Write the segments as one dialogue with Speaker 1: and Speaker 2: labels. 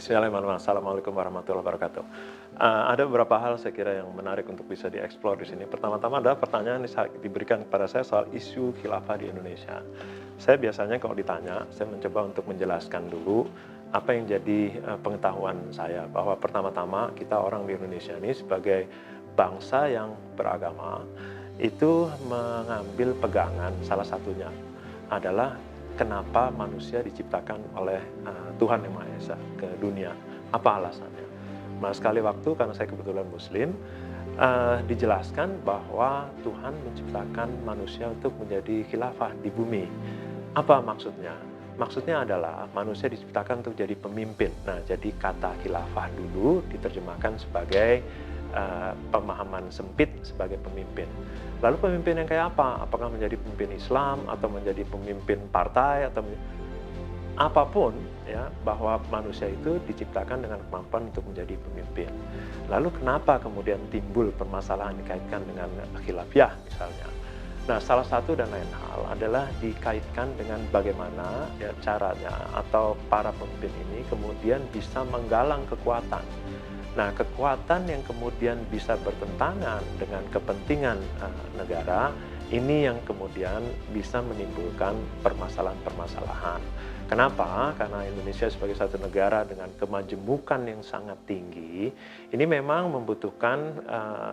Speaker 1: Bismillahirrahmanirrahim. Assalamualaikum warahmatullahi wabarakatuh. Ada beberapa hal saya kira yang menarik untuk bisa dieksplor di sini. Pertama-tama adalah pertanyaan yang diberikan kepada saya soal isu khilafah di Indonesia. Saya biasanya kalau ditanya, saya mencoba untuk menjelaskan dulu apa yang jadi pengetahuan saya, bahwa pertama-tama kita orang di Indonesia ini sebagai bangsa yang beragama itu mengambil pegangan, salah satunya adalah kenapa manusia diciptakan oleh Tuhan Yang Maha Esa ke dunia. Apa alasannya? Nah, sekali waktu karena saya kebetulan Muslim, dijelaskan bahwa Tuhan menciptakan manusia untuk menjadi khilafah di bumi. Apa maksudnya? Maksudnya adalah manusia diciptakan untuk jadi pemimpin. Nah, jadi kata khilafah dulu diterjemahkan sebagai pemahaman sempit sebagai pemimpin. Lalu pemimpin yang kayak apa? Apakah menjadi pemimpin Islam atau menjadi pemimpin partai atau apapun, ya, bahwa manusia itu diciptakan dengan kemampuan untuk menjadi pemimpin. Lalu kenapa kemudian timbul permasalahan dikaitkan dengan khilafiyah misalnya? Nah, salah satu dan lain hal adalah dikaitkan dengan bagaimana ya caranya atau para pemimpin ini kemudian bisa menggalang kekuatan. Nah, kekuatan yang kemudian bisa bertentangan dengan kepentingan negara, ini yang kemudian bisa menimbulkan permasalahan-permasalahan. Kenapa? Karena Indonesia sebagai satu negara dengan kemajemukan yang sangat tinggi, ini memang membutuhkan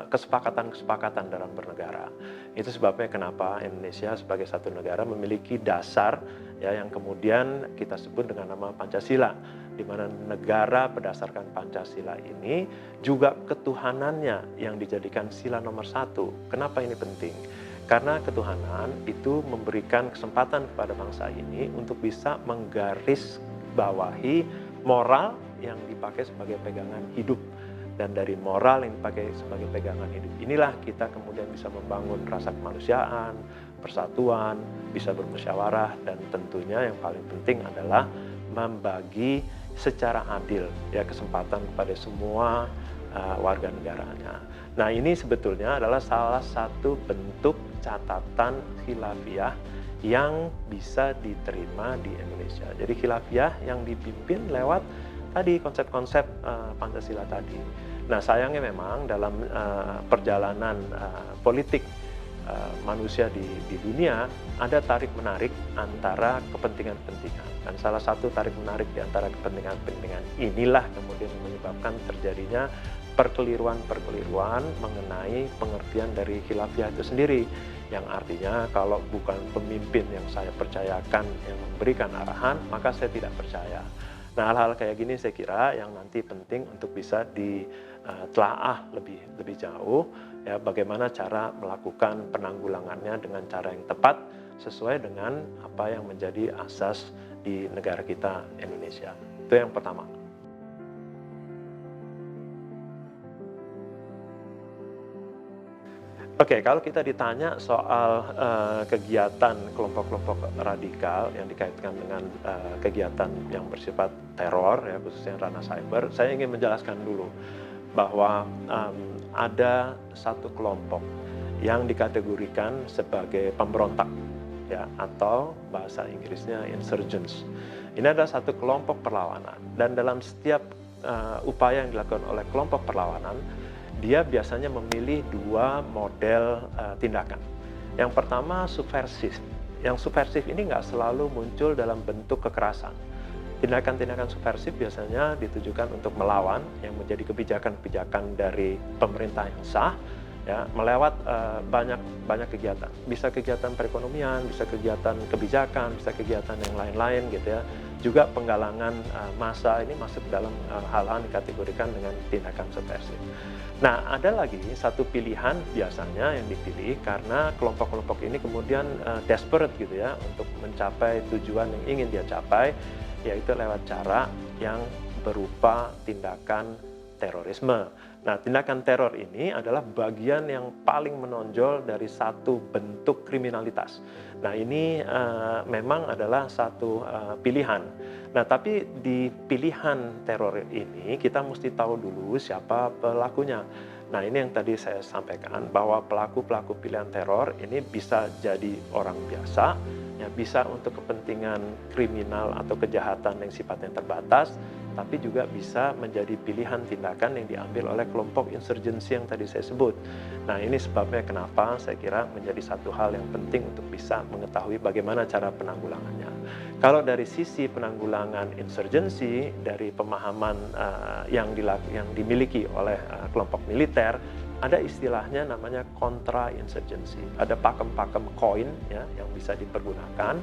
Speaker 1: kesepakatan-kesepakatan dalam bernegara. Itu sebabnya kenapa Indonesia sebagai satu negara memiliki dasar ya yang kemudian kita sebut dengan nama Pancasila, di mana negara berdasarkan Pancasila ini juga ketuhanannya yang dijadikan sila nomor 1. Kenapa ini penting? Karena ketuhanan itu memberikan kesempatan kepada bangsa ini untuk bisa menggaris bawahi moral yang dipakai sebagai pegangan hidup. Dan dari moral yang dipakai sebagai pegangan hidup inilah kita kemudian bisa membangun rasa kemanusiaan, persatuan, bisa bermusyawarah, dan tentunya yang paling penting adalah membagi secara adil ya kesempatan kepada semua warga negaranya. Nah, ini sebetulnya adalah salah satu bentuk catatan khilafiyah yang bisa diterima di Indonesia. Jadi khilafiyah yang dipimpin lewat tadi konsep-konsep Pancasila tadi. Nah, sayangnya memang dalam perjalanan politik manusia di dunia ada tarik-menarik antara kepentingan-kepentingan. Dan salah satu tarik-menarik di antara kepentingan-kepentingan inilah kemudian menyebabkan terjadinya perkeliruan-perkeliruan mengenai pengertian dari khilafiyah itu sendiri. Yang artinya kalau bukan pemimpin yang saya percayakan yang memberikan arahan, maka saya tidak percaya. Nah, hal-hal kayak gini saya kira yang nanti penting untuk bisa ditelaah lebih jauh, ya, bagaimana cara melakukan penanggulangannya dengan cara yang tepat sesuai dengan apa yang menjadi asas di negara kita Indonesia. Itu yang pertama. Oke, kalau kita ditanya soal kegiatan kelompok-kelompok radikal yang dikaitkan dengan kegiatan yang bersifat teror, ya, khususnya ranah cyber, saya ingin menjelaskan dulu bahwa ada satu kelompok yang dikategorikan sebagai pemberontak, ya, atau bahasa Inggrisnya insurgents. Ini adalah satu kelompok perlawanan, dan dalam setiap upaya yang dilakukan oleh kelompok perlawanan, dia biasanya memilih dua model tindakan. Yang pertama subversif. Yang subversif ini nggak selalu muncul dalam bentuk kekerasan. Tindakan-tindakan subversif biasanya ditujukan untuk melawan yang menjadi kebijakan-kebijakan dari pemerintah yang sah, ya, melewat banyak kegiatan. Bisa kegiatan perekonomian, bisa kegiatan kebijakan, bisa kegiatan yang lain-lain gitu ya. Juga penggalangan massa ini masuk dalam hal-hal yang dikategorikan dengan tindakan subversif. Nah, ada lagi satu pilihan biasanya yang dipilih karena kelompok-kelompok ini kemudian desperate gitu ya untuk mencapai tujuan yang ingin dia capai, yaitu lewat cara yang berupa tindakan terorisme. Nah, tindakan teror ini adalah bagian yang paling menonjol dari satu bentuk kriminalitas. Nah, ini memang adalah satu pilihan. Nah, tapi di pilihan teror ini kita mesti tahu dulu siapa pelakunya. Nah, ini yang tadi saya sampaikan bahwa pelaku-pelaku pilihan teror ini bisa jadi orang biasa, ya, bisa untuk kepentingan kriminal atau kejahatan yang sifatnya terbatas, tapi juga bisa menjadi pilihan tindakan yang diambil oleh kelompok insurgensi yang tadi saya sebut. Nah, ini sebabnya kenapa saya kira menjadi satu hal yang penting untuk bisa mengetahui bagaimana cara penanggulangannya. Kalau dari sisi penanggulangan insurgensi, dari pemahaman yang dimiliki oleh kelompok militer, ada istilahnya namanya kontra-insurgensi. Ada pakem-pakem koin ya, yang bisa dipergunakan,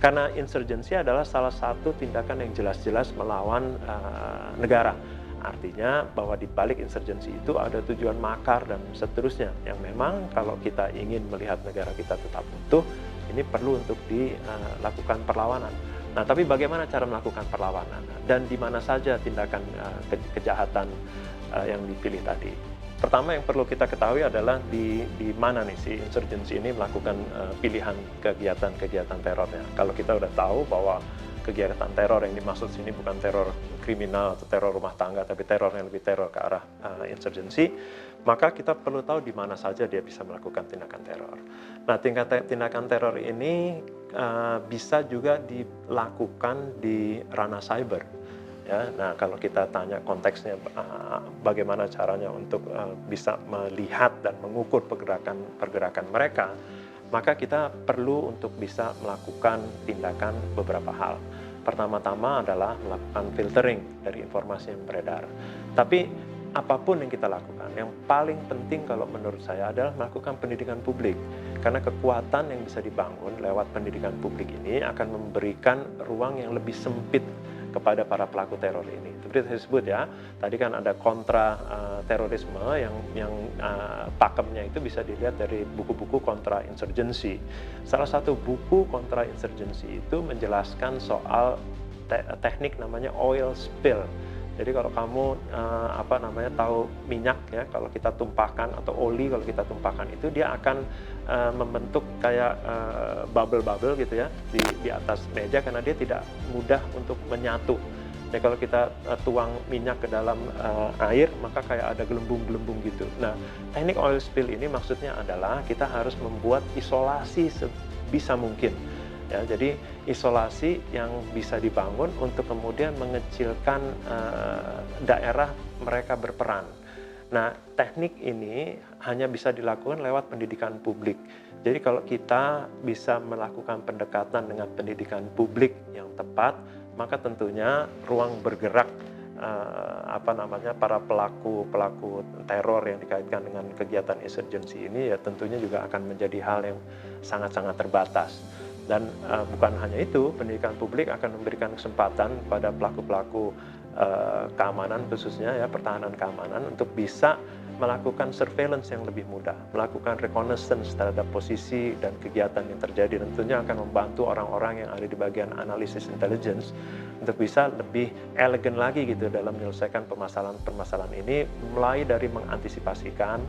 Speaker 1: karena insurgensi adalah salah satu tindakan yang jelas-jelas melawan negara. Artinya bahwa di balik insurgensi itu ada tujuan makar dan seterusnya, yang memang kalau kita ingin melihat negara kita tetap utuh, ini perlu untuk dilakukan perlawanan. Nah, tapi bagaimana cara melakukan perlawanan? Dan di mana saja tindakan kejahatan yang dipilih tadi? Pertama yang perlu kita ketahui adalah di mana nih si insurgensi ini melakukan pilihan kegiatan-kegiatan terornya. Kalau kita udah tahu bahwa kegiatan teror yang dimaksud sini bukan teror kriminal atau teror rumah tangga, tapi teror yang lebih teror ke arah insurgensi, maka kita perlu tahu di mana saja dia bisa melakukan tindakan teror. Nah, tindakan teror ini bisa juga dilakukan di ranah cyber. Ya, nah kalau kita tanya konteksnya bagaimana caranya untuk bisa melihat dan mengukur pergerakan mereka, maka kita perlu untuk bisa melakukan tindakan beberapa hal. Pertama-tama adalah melakukan filtering dari informasi yang beredar. Tapi apapun yang kita lakukan, yang paling penting kalau menurut saya adalah melakukan pendidikan publik. Karena kekuatan yang bisa dibangun lewat pendidikan publik ini akan memberikan ruang yang lebih sempit kepada para pelaku teror ini. Seperti saya sebut ya, tadi kan ada kontra terorisme yang pakemnya itu bisa dilihat dari buku-buku kontra insurgensi. Salah satu buku kontra insurgensi itu menjelaskan soal teknik namanya oil spill. Jadi kalau kamu tahu minyak ya, kalau kita tumpahkan, atau oli kalau kita tumpahkan, itu dia akan membentuk kayak bubble-bubble gitu ya di atas meja, karena dia tidak mudah untuk menyatu. Jadi kalau kita tuang minyak ke dalam air, maka kayak ada gelembung-gelembung gitu. Nah, teknik oil spill ini maksudnya adalah kita harus membuat isolasi sebisa mungkin. Ya, jadi isolasi yang bisa dibangun untuk kemudian mengecilkan daerah mereka berperan. Nah, teknik ini hanya bisa dilakukan lewat pendidikan publik. Jadi kalau kita bisa melakukan pendekatan dengan pendidikan publik yang tepat, maka tentunya ruang bergerak para pelaku teror yang dikaitkan dengan kegiatan insurgensi ini ya tentunya juga akan menjadi hal yang sangat-sangat terbatas. Dan bukan hanya itu, pendidikan publik akan memberikan kesempatan pada pelaku-pelaku keamanan, khususnya ya pertahanan keamanan, untuk bisa melakukan surveillance yang lebih mudah, melakukan reconnaissance terhadap posisi dan kegiatan yang terjadi. Tentunya akan membantu orang-orang yang ada di bagian analisis intelligence untuk bisa lebih elegan lagi gitu dalam menyelesaikan permasalahan ini, mulai dari mengantisipasikan,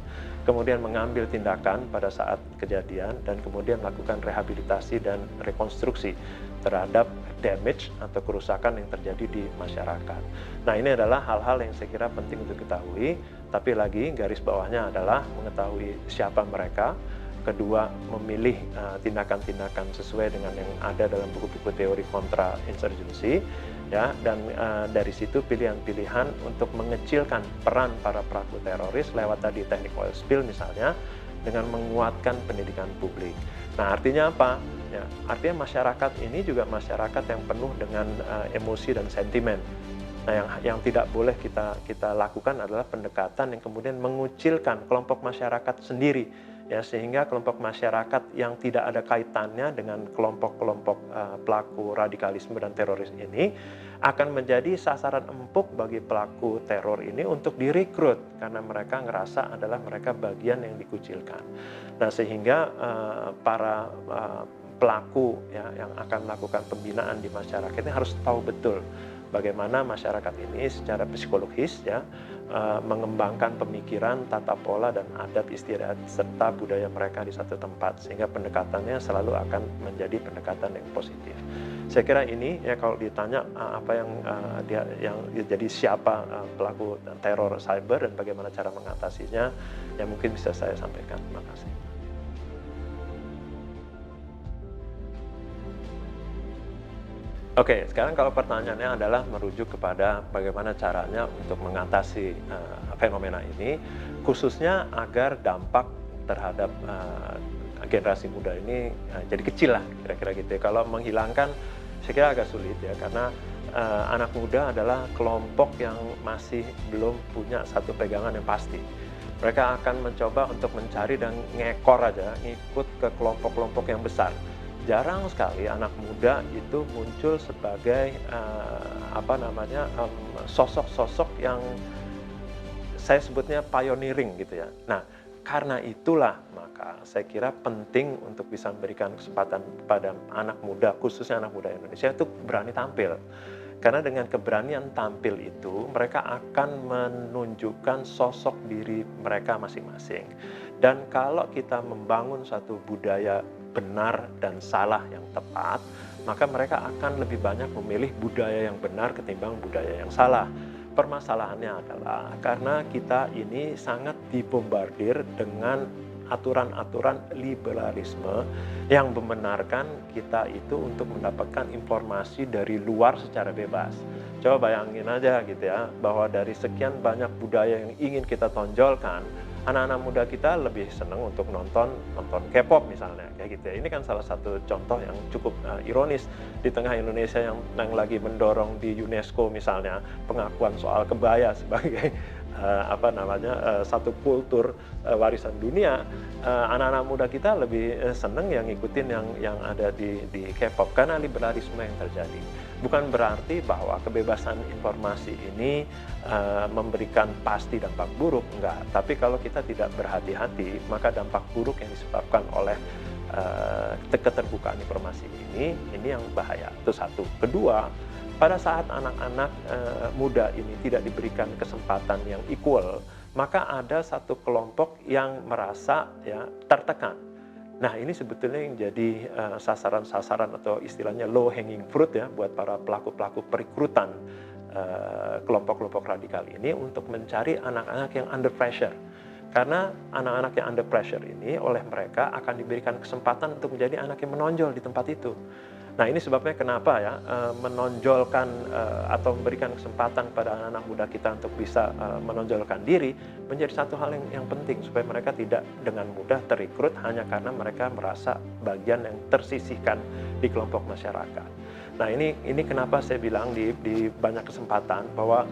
Speaker 1: kemudian mengambil tindakan pada saat kejadian, dan kemudian melakukan rehabilitasi dan rekonstruksi terhadap damage atau kerusakan yang terjadi di masyarakat. Nah, ini adalah hal-hal yang saya kira penting untuk diketahui, tapi lagi garis bawahnya adalah mengetahui siapa mereka, kedua memilih tindakan-tindakan sesuai dengan yang ada dalam buku-buku teori kontra insurgensi, ya, dan dari situ pilihan-pilihan untuk mengecilkan peran para pelaku teroris lewat tadi teknik oil spill misalnya, dengan menguatkan pendidikan publik. Nah, artinya apa? Ya, artinya masyarakat ini juga masyarakat yang penuh dengan emosi dan sentimen. Nah, yang tidak boleh kita lakukan adalah pendekatan yang kemudian mengucilkan kelompok masyarakat sendiri, ya, sehingga kelompok masyarakat yang tidak ada kaitannya dengan kelompok-kelompok pelaku radikalisme dan teroris ini akan menjadi sasaran empuk bagi pelaku teror ini untuk direkrut, karena mereka ngerasa adalah mereka bagian yang dikucilkan. Nah, sehingga para pelaku ya, yang akan melakukan pembinaan di masyarakat ini harus tahu betul bagaimana masyarakat ini secara psikologis ya mengembangkan pemikiran, tata pola, dan adat istiadat serta budaya mereka di satu tempat, sehingga pendekatannya selalu akan menjadi pendekatan yang positif. Saya kira ini ya, kalau ditanya apa yang jadi siapa pelaku teror cyber dan bagaimana cara mengatasinya, ya mungkin bisa saya sampaikan. Terima kasih. Oke, sekarang kalau pertanyaannya adalah merujuk kepada bagaimana caranya untuk mengatasi fenomena ini, khususnya agar dampak terhadap generasi muda ini jadi kecil lah, kira-kira gitu ya. Kalau menghilangkan, saya kira agak sulit ya, karena anak muda adalah kelompok yang masih belum punya satu pegangan yang pasti. Mereka akan mencoba untuk mencari dan ngekor aja, ngikut ke kelompok-kelompok yang besar. Jarang sekali anak muda itu muncul sebagai sosok-sosok yang saya sebutnya pioneering gitu ya. Nah, karena itulah maka saya kira penting untuk bisa memberikan kesempatan pada anak muda, khususnya anak muda Indonesia itu berani tampil. Karena dengan keberanian tampil itu, mereka akan menunjukkan sosok diri mereka masing-masing. Dan kalau kita membangun satu budaya benar dan salah yang tepat, maka mereka akan lebih banyak memilih budaya yang benar ketimbang budaya yang salah. Permasalahannya adalah karena kita ini sangat dibombardir dengan aturan-aturan liberalisme yang membenarkan kita itu untuk mendapatkan informasi dari luar secara bebas. Coba bayangin aja gitu ya, bahwa dari sekian banyak budaya yang ingin kita tonjolkan, anak-anak muda kita lebih senang untuk nonton K-pop misalnya, kayak gitu ya. Ini kan salah satu contoh yang cukup ironis di tengah Indonesia yang lagi mendorong di UNESCO misalnya pengakuan soal kebaya sebagai satu kultur warisan dunia. Anak-anak muda kita lebih seneng yang ngikutin yang ada di K-pop karena liberalisme yang terjadi. Bukan berarti bahwa kebebasan informasi ini memberikan pasti dampak buruk, enggak. Tapi kalau kita tidak berhati-hati, maka dampak buruk yang disebabkan oleh keterbukaan informasi ini yang bahaya. Itu satu. Kedua, pada saat anak-anak muda ini tidak diberikan kesempatan yang equal, maka ada satu kelompok yang merasa ya tertekan. Nah, ini sebetulnya yang jadi sasaran-sasaran atau istilahnya low hanging fruit ya buat para pelaku-pelaku perekrutan kelompok-kelompok radikal ini untuk mencari anak-anak yang under pressure. Karena anak-anak yang under pressure ini oleh mereka akan diberikan kesempatan untuk menjadi anak yang menonjol di tempat itu. Nah, ini sebabnya kenapa ya menonjolkan atau memberikan kesempatan pada anak-anak muda kita untuk bisa menonjolkan diri menjadi satu hal yang penting supaya mereka tidak dengan mudah terekrut hanya karena mereka merasa bagian yang tersisihkan di kelompok masyarakat. Nah, ini kenapa saya bilang di banyak kesempatan bahwa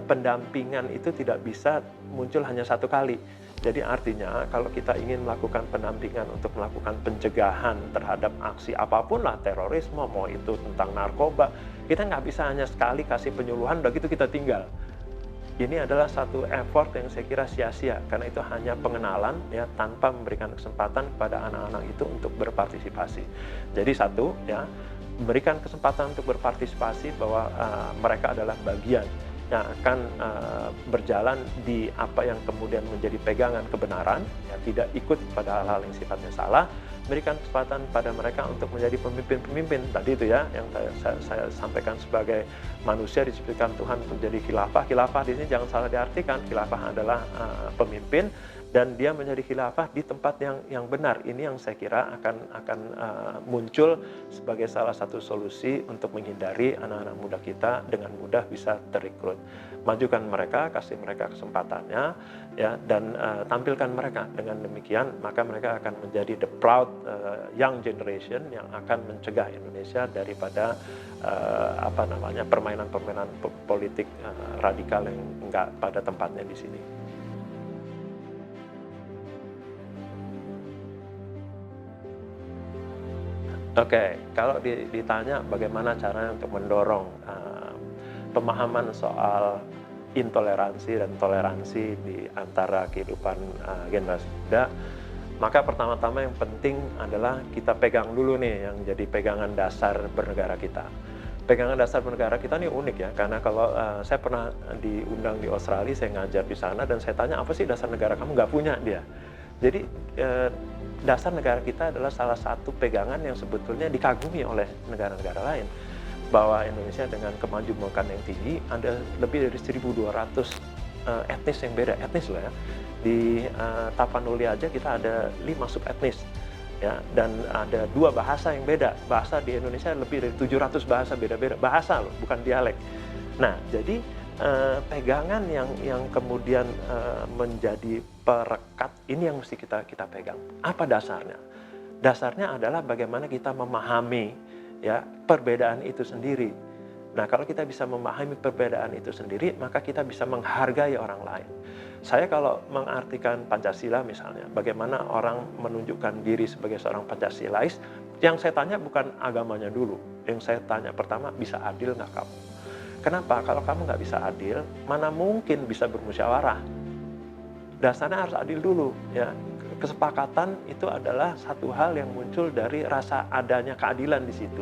Speaker 1: pendampingan itu tidak bisa muncul hanya satu kali. Jadi artinya kalau kita ingin melakukan pendampingan untuk melakukan pencegahan terhadap aksi apapun lah, terorisme, mau itu tentang narkoba, kita nggak bisa hanya sekali kasih penyuluhan, udah gitu kita tinggal. Ini adalah satu effort yang saya kira sia-sia, karena itu hanya pengenalan ya tanpa memberikan kesempatan kepada anak-anak itu untuk berpartisipasi. Jadi satu ya, memberikan kesempatan untuk berpartisipasi bahwa mereka adalah bagian yang akan berjalan di apa yang kemudian menjadi pegangan kebenaran, ya, tidak ikut pada hal-hal yang sifatnya salah, berikan kesempatan pada mereka untuk menjadi pemimpin-pemimpin tadi itu ya, yang saya sampaikan sebagai manusia diciptakan Tuhan untuk jadi khilafah. Khilafah di sini jangan salah diartikan, khilafah adalah pemimpin dan dia menjadi khilafah di tempat yang benar. Ini yang saya kira akan muncul sebagai salah satu solusi untuk menghindari anak-anak muda kita dengan mudah bisa terekrut. Majukan mereka, kasih mereka kesempatannya, ya, dan tampilkan mereka. Dengan demikian, maka mereka akan menjadi the proud young generation yang akan mencegah Indonesia daripada permainan-permainan politik radikal yang enggak pada tempatnya di sini. Oke, kalau ditanya bagaimana caranya untuk mendorong pemahaman soal intoleransi dan toleransi di antara kehidupan generasi muda, maka pertama-tama yang penting adalah kita pegang dulu nih yang jadi pegangan dasar bernegara kita. Pegangan dasar bernegara kita ini unik ya, karena kalau saya pernah diundang di Australia, saya ngajar di sana dan saya tanya apa sih dasar negara kamu, nggak punya dia. Jadi dasar negara kita adalah salah satu pegangan yang sebetulnya dikagumi oleh negara-negara lain. Bahwa Indonesia dengan kemajuan yang tinggi, ada lebih dari 1.200 etnis yang beda, etnis loh ya. Di Tapanuli aja kita ada 5 sub etnis. ya, dan ada 2 bahasa yang beda. Bahasa di Indonesia lebih dari 700 bahasa beda-beda, bahasa loh, bukan dialek. Nah, jadi pegangan yang kemudian menjadi perekat ini yang mesti kita pegang. Apa dasarnya? Dasarnya adalah bagaimana kita memahami ya perbedaan itu sendiri. Nah, kalau kita bisa memahami perbedaan itu sendiri, maka kita bisa menghargai orang lain. Saya kalau mengartikan Pancasila misalnya, bagaimana orang menunjukkan diri sebagai seorang Pancasilais, yang saya tanya bukan agamanya dulu. Yang saya tanya pertama, bisa adil nggak kamu? Kenapa? Kalau kamu nggak bisa adil, mana mungkin bisa bermusyawarah? Dasarnya harus adil dulu, ya. Kesepakatan itu adalah satu hal yang muncul dari rasa adanya keadilan di situ.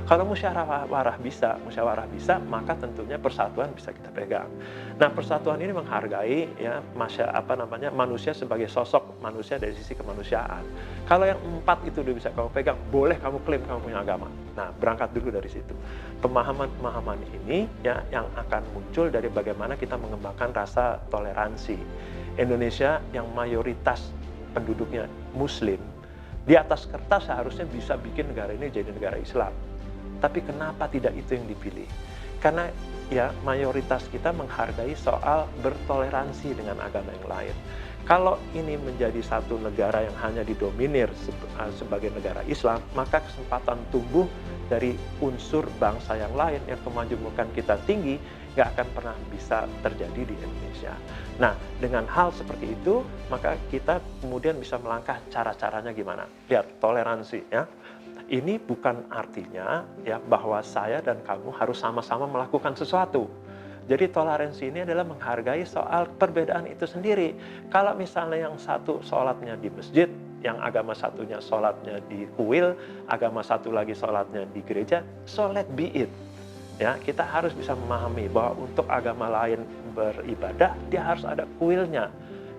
Speaker 1: Kalau musyawarah bisa, maka tentunya persatuan bisa kita pegang. Nah, persatuan ini menghargai ya manusia sebagai sosok manusia dari sisi kemanusiaan. Kalau yang 4 itu udah bisa kamu pegang, boleh kamu klaim kamu punya agama. Nah, berangkat dulu dari situ. Pemahaman ini ya yang akan muncul dari bagaimana kita mengembangkan rasa toleransi. Indonesia yang mayoritas penduduknya Muslim, di atas kertas seharusnya bisa bikin negara ini jadi negara Islam. Tapi kenapa tidak itu yang dipilih? Karena ya mayoritas kita menghargai soal bertoleransi dengan agama yang lain. Kalau ini menjadi satu negara yang hanya didominir sebagai negara Islam, maka kesempatan tumbuh dari unsur bangsa yang lain yang kemajemukan kita tinggi nggak akan pernah bisa terjadi di Indonesia. Nah, dengan hal seperti itu, maka kita kemudian bisa melangkah cara-caranya gimana. Lihat, toleransi ya. Ini bukan artinya ya bahwa saya dan kamu harus sama-sama melakukan sesuatu. Jadi toleransi ini adalah menghargai soal perbedaan itu sendiri. Kalau misalnya yang satu sholatnya di masjid, yang agama satunya sholatnya di kuil, agama satu lagi sholatnya di gereja, so let be it. Ya, kita harus bisa memahami bahwa untuk agama lain beribadah, dia harus ada kuilnya.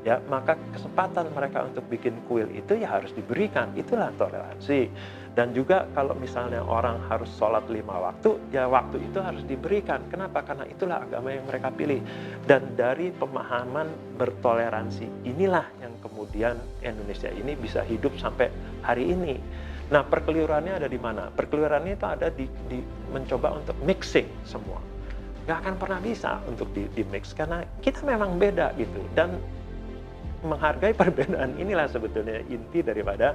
Speaker 1: Ya, maka kesempatan mereka untuk bikin kuil itu ya harus diberikan. Itulah toleransi. Dan juga kalau misalnya orang harus sholat 5 waktu, ya waktu itu harus diberikan. Kenapa? Karena itulah agama yang mereka pilih. Dan dari pemahaman bertoleransi inilah yang kemudian Indonesia ini bisa hidup sampai hari ini. Nah, perkeliruannya ada di mana? Perkeliruannya itu ada di mencoba untuk mixing semua. Nggak akan pernah bisa untuk di mix karena kita memang beda gitu. Dan menghargai perbedaan inilah sebetulnya inti daripada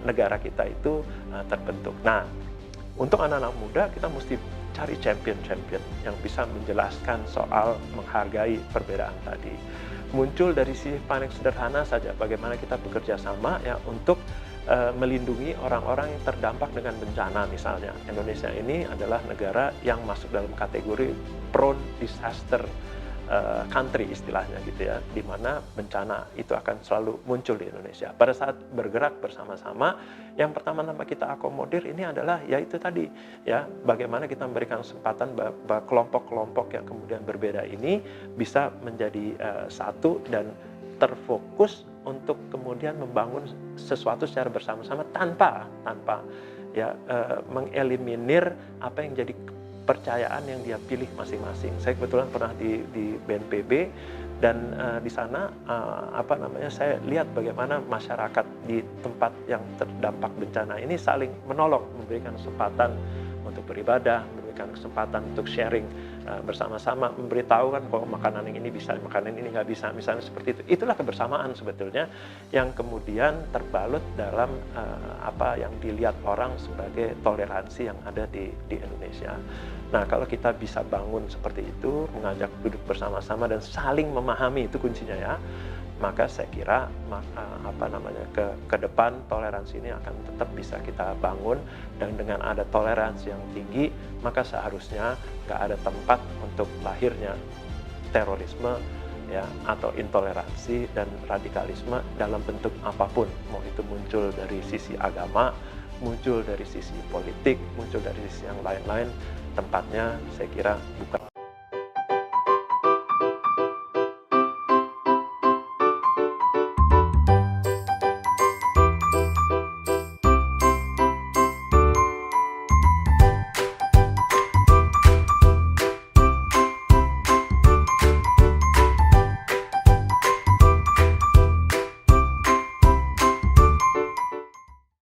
Speaker 1: negara kita itu terbentuk. Nah, untuk anak-anak muda kita mesti cari champion-champion yang bisa menjelaskan soal menghargai perbedaan tadi. Muncul dari sisi paling sederhana saja bagaimana kita bekerja sama ya untuk melindungi orang-orang yang terdampak dengan bencana misalnya. Indonesia ini adalah negara yang masuk dalam kategori prone disaster country istilahnya gitu ya, di mana bencana itu akan selalu muncul di Indonesia. Pada saat bergerak bersama-sama, yang pertama-tama kita akomodir ini adalah yaitu tadi ya, bagaimana kita memberikan kesempatan bahwa kelompok-kelompok yang kemudian berbeda ini bisa menjadi satu dan terfokus untuk kemudian membangun sesuatu secara bersama-sama tanpa ya mengeliminir apa yang jadi kepercayaan yang dia pilih masing-masing. Saya kebetulan pernah di BNPB dan di sana saya lihat bagaimana masyarakat di tempat yang terdampak bencana ini saling menolong, memberikan kesempatan untuk beribadah, memberikan kesempatan untuk sharing bersama-sama, memberitahukan kalau makanan yang ini bisa, makanan ini nggak bisa, misalnya seperti itu. Itulah kebersamaan sebetulnya yang kemudian terbalut dalam apa yang dilihat orang sebagai toleransi yang ada di Indonesia. Nah, kalau kita bisa bangun seperti itu, mengajak duduk bersama-sama dan saling memahami, itu kuncinya ya. Maka saya kira ke depan toleransi ini akan tetap bisa kita bangun, dan dengan ada toleransi yang tinggi maka seharusnya nggak ada tempat untuk lahirnya terorisme ya atau intoleransi dan radikalisme dalam bentuk apapun, mau itu muncul dari sisi agama, muncul dari sisi politik, muncul dari sisi yang lain-lain. Tempatnya saya kira bukan